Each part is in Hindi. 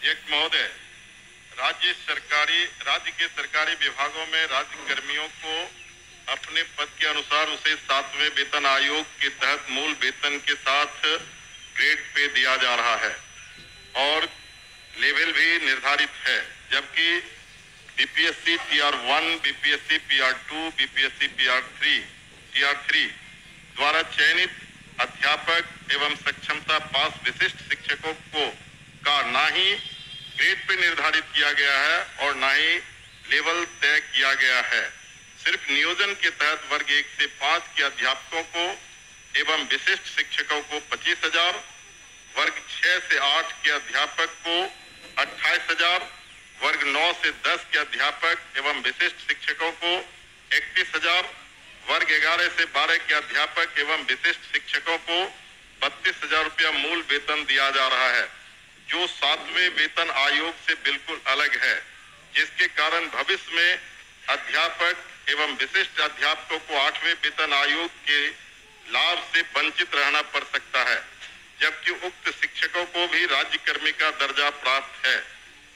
एक महोदय, राज्य के सरकारी विभागों में राज्य कर्मियों को अपने पद के अनुसार उसे 7वें वेतन आयोग के तहत मूल वेतन के साथ ग्रेड पे दिया जा रहा है और लेवल भी निर्धारित है, जबकि बीपीएससी टीआर1, बीपीएससी पीआर2, बीपीएससी टीआर3 द्वारा चयनित अध्यापक एवं सक्षमता पास विशिष्ट शिक्षकों को का ना ही ग्रेड पे निर्धारित किया गया है और ना ही लेवल तय किया गया है। सिर्फ नियोजन के तहत वर्ग 1 से 5 के अध्यापकों को एवं विशिष्ट शिक्षकों को 25,000, वर्ग 6 से 8 के अध्यापक को 28,000, वर्ग 9 से 10 के अध्यापक एवं विशिष्ट शिक्षकों को 31,000, वर्ग 11 से 12 के अध्यापक एवं विशिष्ट शिक्षकों को 32,000 रुपया मूल वेतन दिया जा रहा है, जो 7वें वेतन आयोग से बिल्कुल अलग है, जिसके कारण भविष्य में अध्यापक एवं विशिष्ट अध्यापकों को 8वें वेतन आयोग के लाभ से वंचित रहना पड़ सकता है, जबकि उक्त शिक्षकों को भी राज्य कर्मी का दर्जा प्राप्त है।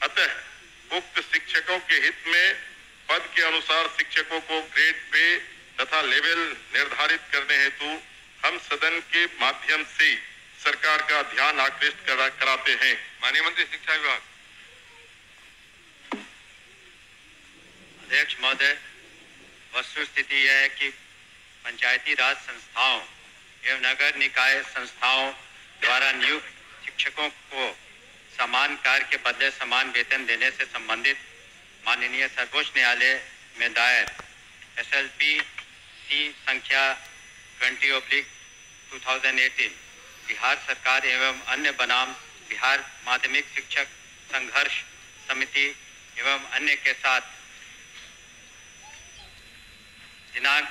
अतः उक्त शिक्षकों के हित में पद के अनुसार शिक्षकों को ग्रेड पे तथा लेवल निर्धारित करने हेतु हम सदन के माध्यम से सरकार का ध्यान आकृष्ट कराते हैं। माननीय मंत्री शिक्षा विभाग। अध्यक्ष महोदय, वस्तुस्थिति यह है कि पंचायती राज संस्थाओं एवं नगर निकाय संस्थाओं द्वारा नियुक्त शिक्षकों को समान कार्य के बदले समान वेतन देने से संबंधित माननीय सर्वोच्च न्यायालय में दायर SLP संख्या 20/2018 बिहार सरकार एवं अन्य बनाम बिहार माध्यमिक शिक्षक संघर्ष समिति एवं अन्य के साथ दिनांक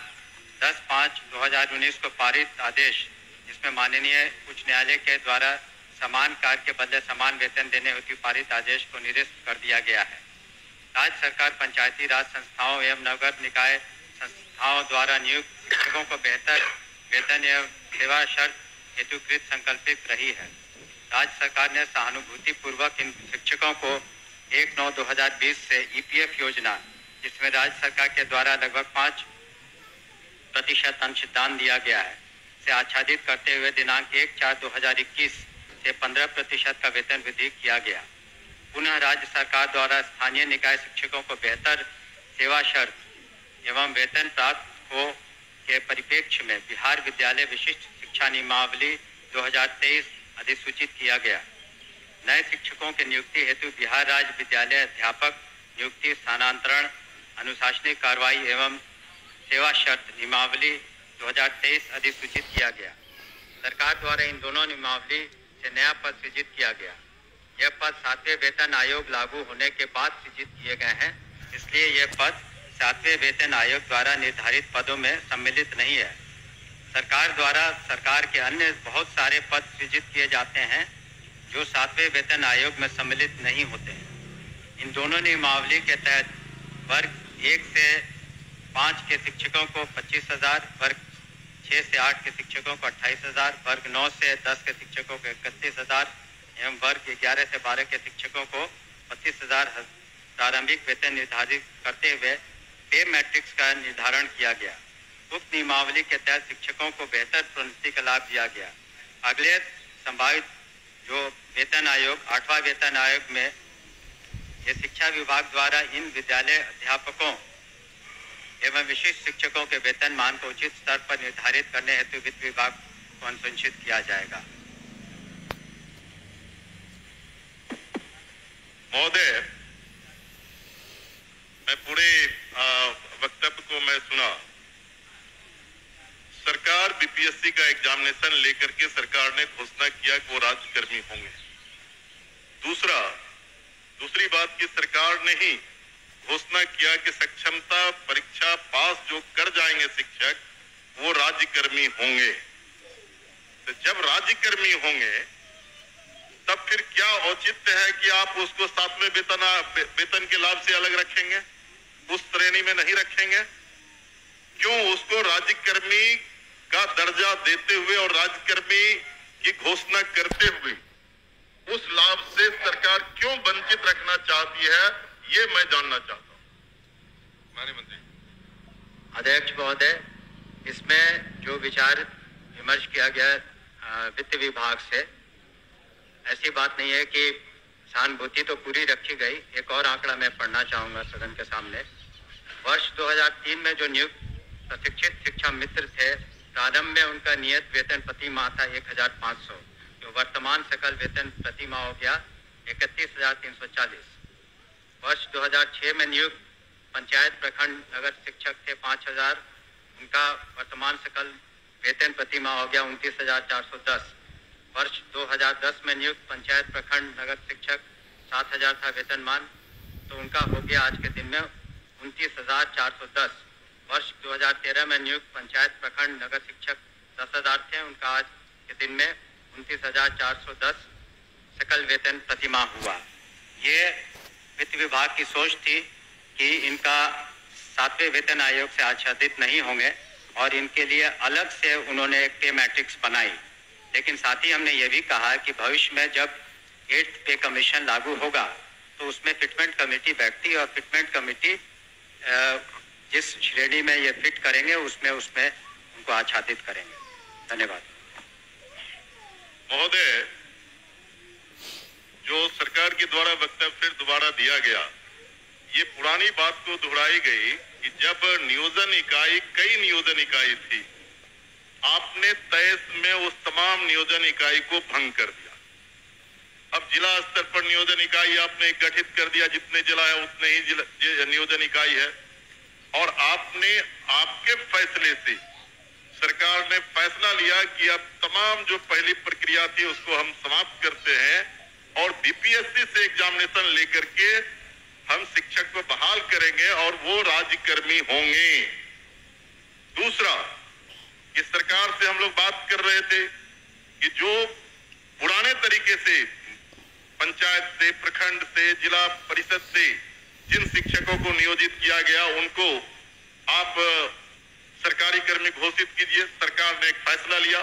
10/5/2019 को पारित आदेश, जिसमें माननीय उच्च न्यायालय के द्वारा समान कार्य के बदले समान वेतन देने हेतु पारित आदेश को निरस्त कर दिया गया है। राज्य सरकार पंचायती राज संस्थाओं एवं नगर निकाय संस्थाओं द्वारा नियुक्त शिक्षकों को बेहतर वेतन एवं सेवा शर्त हेतुकृत संकल्पित रही है। राज्य सरकार ने सहानुभूति पूर्वक इन शिक्षकों को 1/9/2020 से EPF योजना, जिसमें राज्य सरकार के द्वारा लगभग 5% अंशदान दिया गया है, से आच्छादित करते हुए दिनांक 1/4/2021 से 15% का वेतन वृद्धि किया गया। पुनः राज्य सरकार द्वारा स्थानीय निकाय शिक्षकों को बेहतर सेवा शर्त एवं वेतन प्राप्त हो के परिप्रेक्ष्य में बिहार विद्यालय विशिष्ट शिक्षा नियमावली 2023 अधिसूचित किया गया। नए शिक्षकों के नियुक्ति हेतु बिहार राज्य विद्यालय अध्यापक नियुक्ति स्थानांतरण अनुशासनिक कार्रवाई एवं सेवा शर्त नियमावली 2023 अधिसूचित किया गया। सरकार द्वारा इन दोनों नियमावली से नया पद सृजित किया गया। यह पद 7वें वेतन आयोग लागू होने के बाद सृजित किए गए हैं, इसलिए यह पद 7वें वेतन आयोग द्वारा निर्धारित पदों में सम्मिलित नहीं है। सरकार द्वारा सरकार के अन्य बहुत सारे पद सृजित किए जाते हैं जो 7वें वेतन आयोग में सम्मिलित नहीं होते हैं। इन दोनों नियमावली के तहत वर्ग 1 से 5 के शिक्षकों को 25,000, वर्ग 6 से 8 के शिक्षकों को 28,000, वर्ग 9 से 10 के शिक्षकों को 31,000 एवं वर्ग 11 से 12 के शिक्षकों को 25,000 प्रारंभिक वेतन निर्धारित करते हुए पे मैट्रिक्स का निर्धारण किया गया। उक्त नियमावली के तहत शिक्षकों को बेहतर प्रोन्नति का लाभ दिया गया। अगले संभावित जो वेतन आयोग 8वां वेतन आयोग में ये शिक्षा विभाग द्वारा इन विद्यालय अध्यापकों एवं विशिष्ट शिक्षकों के वेतन मान को उचित स्तर पर निर्धारित करने हेतु वित्त विभाग को अनुशंसित किया जाएगा। महोदय, मैं पूरे वक्तव्य को मैं सुना। सरकार बीपीएससी का एग्जामिनेशन लेकर के सरकार ने घोषणा किया कि वो राज्यकर्मी होंगे। दूसरी बात की सरकार ने ही घोषणा किया कि सक्षमता परीक्षा पास जो कर जाएंगे शिक्षक वो राज्यकर्मी होंगे। तो जब राज्यकर्मी होंगे तब फिर क्या औचित्य है कि आप उसको 7वें वेतन के लाभ से अलग रखेंगे, उस श्रेणी में नहीं रखेंगे? क्यों उसको राज्यकर्मी का दर्जा देते हुए और राज्यकर्मी की घोषणा करते हुए उस लाभ से सरकार क्यों वंचित रखना चाहती है, ये मैं जानना चाहता हूं। माननीय मंत्री। अध्यक्ष महोदय, इसमें जो विचार विमर्श किया गया वित्त विभाग से, ऐसी बात नहीं है कि सहानुभूति तो पूरी रखी गई। एक और आंकड़ा मैं पढ़ना चाहूंगा सदन के सामने। वर्ष 2003 में जो नियुक्त प्रशिक्षित शिक्षा मित्र थे, प्रारंभ में उनका नियत वेतन प्रति माह था 1500, जो वर्तमान सकल वेतन प्रति माह हो गया 31,340। वर्ष 2006 में नियुक्त पंचायत प्रखंड नगर शिक्षक थे 5000, उनका वर्तमान सकल वेतन प्रति माह हो गया 29,410। वर्ष 2010 में नियुक्त पंचायत प्रखंड नगर शिक्षक 7000 था वेतनमान, तो उनका हो गया आज के दिन में 29,410। वर्ष 2013 में नियुक्त पंचायत प्रखंड नगर शिक्षक 10,000 थे, उनका आज के दिन में 29,410 सकल वेतन प्रति माह हुआ। ये वित्त विभाग की सोच थी कि इनका 7वें वेतन आयोग से आच्छादित नहीं होंगे और इनके लिए अलग से उन्होंने एक पे मैट्रिक्स बनाई। लेकिन साथ ही हमने ये भी कहा कि भविष्य में जब 8th पे कमीशन लागू होगा तो उसमें फिटमेंट कमेटी बैठती और फिटमेंट कमेटी जिस श्रेणी में ये फिट करेंगे उसमें उनको आच्छादित करेंगे। धन्यवाद। महोदय, जो सरकार के द्वारा वक्तव्य फिर दोबारा दिया गया, ये पुरानी बात को दोहराई गई कि जब नियोजन इकाई कई नियोजन इकाई थी, आपने तय में उस तमाम नियोजन इकाई को भंग कर दिया। अब जिला स्तर पर नियोजन इकाई आपने गठित कर दिया, जितने जिला है उतने ही नियोजन इकाई है, और आपने आपके फैसले से सरकार ने फैसला लिया कि अब तमाम जो पहली प्रक्रिया थी उसको हम समाप्त करते हैं और बीपीएससी से एग्जामिनेशन लेकर के हम शिक्षक को बहाल करेंगे और वो राज्यकर्मी होंगे। दूसरा, इस सरकार से हम लोग बात कर रहे थे कि जो पुराने तरीके से पंचायत से, प्रखंड से, जिला परिषद से जिन शिक्षकों को नियोजित किया गया उनको आप सरकारी कर्मी घोषित कीजिए। सरकार ने एक फैसला लिया,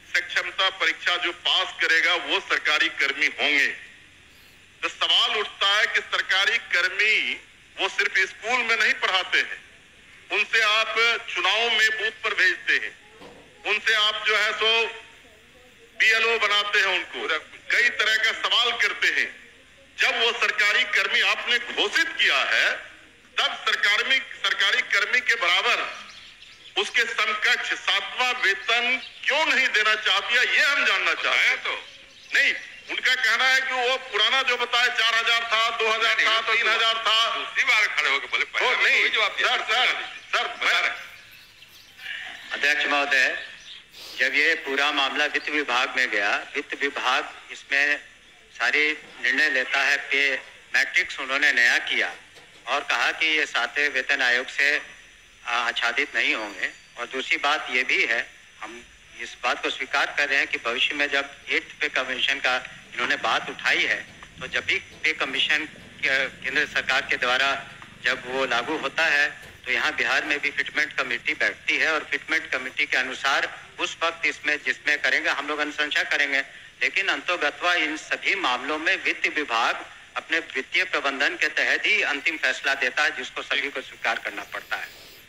सक्षमता परीक्षा जो पास करेगा वो सरकारी कर्मी होंगे। तो सवाल उठता है कि सरकारी कर्मी वो सिर्फ स्कूल में नहीं पढ़ाते हैं, उनसे आप चुनाव में बूथ पर भेजते हैं, उनसे आप जो है सो बीएलओ बनाते हैं, उनको कई तरह का सवाल करते हैं। जब वो सरकारी कर्मी आपने घोषित किया है, तब सरकारी कर्मी के बराबर उसके समकक्ष 7वां वेतन क्यों नहीं देना चाहती है, ये हम जानना चाहते हैं। तो नहीं, उनका कहना है कि वो पुराना जो बताया 4000 था, 2000 था, 3000 था। दूसरी बार खड़े होकर बोले नहीं सर अध्यक्ष महोदय, जब ये पूरा मामला वित्त विभाग में गया, वित्त विभाग इसमें सारी निर्णय लेता है। पे मैट्रिक्स उन्होंने नया किया और कहा कि ये 7वें वेतन आयोग से आच्छादित नहीं होंगे। और दूसरी बात ये भी है, हम इस बात को स्वीकार कर रहे हैं कि भविष्य में जब 8th पे कमीशन का इन्होंने बात उठाई है, तो जब भी पे कमीशन केंद्र सरकार के द्वारा जब वो लागू होता है तो यहाँ बिहार में भी फिटमेंट कमेटी बैठती है और फिटमेंट कमेटी के अनुसार उस वक्त इसमें जिसमें करेंगे हम लोग अनुशंसा करेंगे। लेकिन अंतोगत्वा इन सभी मामलों में वित्त विभाग अपने वित्तीय प्रबंधन के तहत ही अंतिम फैसला देता है, जिसको सभी को स्वीकार करना पड़ता है।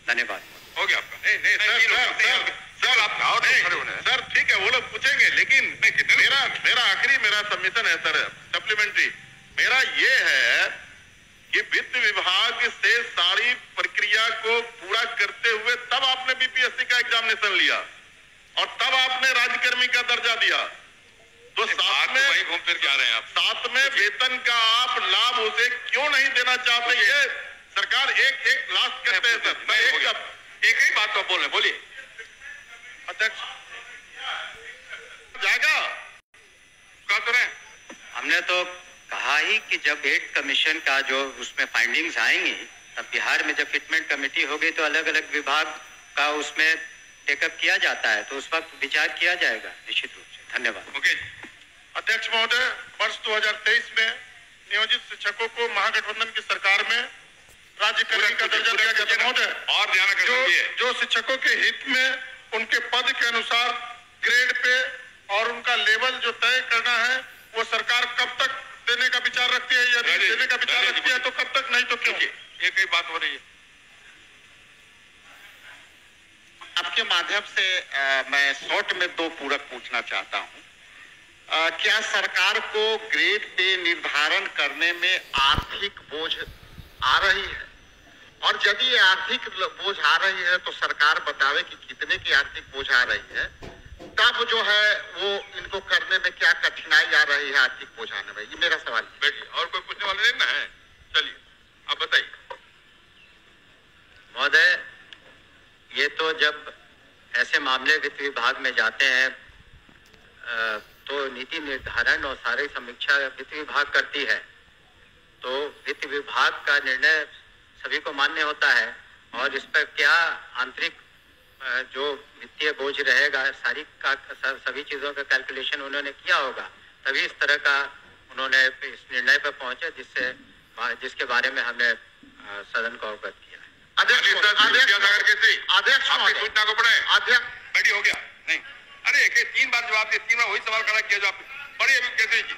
धन्यवाद। हो गया आपका। सर ठीक है, वो लोग पूछेंगे, लेकिन मेरा सबमिशन है सर, सप्लीमेंट्री मेरा ये है कि वित्त विभाग से सारी प्रक्रिया को पूरा करते हुए तब आपने बीपीएससी का एग्जामिनेशन लिया और तब आपने राज्यकर्मी का दर्जा दिया। तो साथ में वही घूम फिर के आ रहे हैं आप। साथ में वेतन का आप लाभ उसे क्यों नहीं देना चाहते? ये सरकार एक लास्ट करते हैं सर। मैं एक ही बात तो बोल रहे, बोलिए अध्यक्ष। जाएगा क्या करें? हमने तो कहा ही कि जब 8th कमीशन का जो उसमें फाइंडिंग्स आएंगी, तब बिहार में जब फिटमेंट कमेटी होगी तो अलग अलग विभाग का उसमें टेकअप किया जाता है, तो उस वक्त विचार किया जाएगा निश्चित रूप से। धन्यवाद। ओके अध्यक्ष महोदय, वर्ष 2023 में नियोजित शिक्षकों को महागठबंधन की सरकार में राज्यकर्मी का दर्जा दिया गया था महोदय। और ध्यान रखिए, जो शिक्षकों के हित में उनके पद के अनुसार ग्रेड पे और उनका लेवल जो तय करना है वो सरकार एक ही बात हो रही है। आपके माध्यम से मैं शॉर्ट में 2 पूरक पूछना चाहता हूं। क्या सरकार को ग्रेड पे निर्धारण करने में आर्थिक बोझ आ रही है? और यदि ये आर्थिक बोझ आ रही है तो सरकार बतावे कि कितने की आर्थिक बोझ आ रही है, तब जो है वो इनको करने में क्या कठिनाई आ रही है आर्थिक बोझ आने में। ये मेरा सवाल। बैठिए, और कोई पूछने वाले नहीं ना है? चलिए आप बताइए। महोदय, ये तो जब ऐसे मामले वित्त विभाग में जाते हैं तो नीति निर्धारण और सारी समीक्षा वित्त विभाग करती है, तो वित्त विभाग का निर्णय सभी को मान्य होता है और इस पर क्या आंतरिक जो वित्तीय बोझ रहेगा सभी चीजों का कैलकुलेशन उन्होंने किया होगा, तभी इस तरह का उन्होंने इस निर्णय पर पहुंचे जिसके बारे में हमने सदन को अवगत किया। अध्यक्ष सूचना को पढ़े। अध्यक्ष बैठी हो गया नहीं? अरे 3 बार जवाब दिए, 3 बार वही सवाल खड़ा किया जो आप बड़ी अभी केसरी जी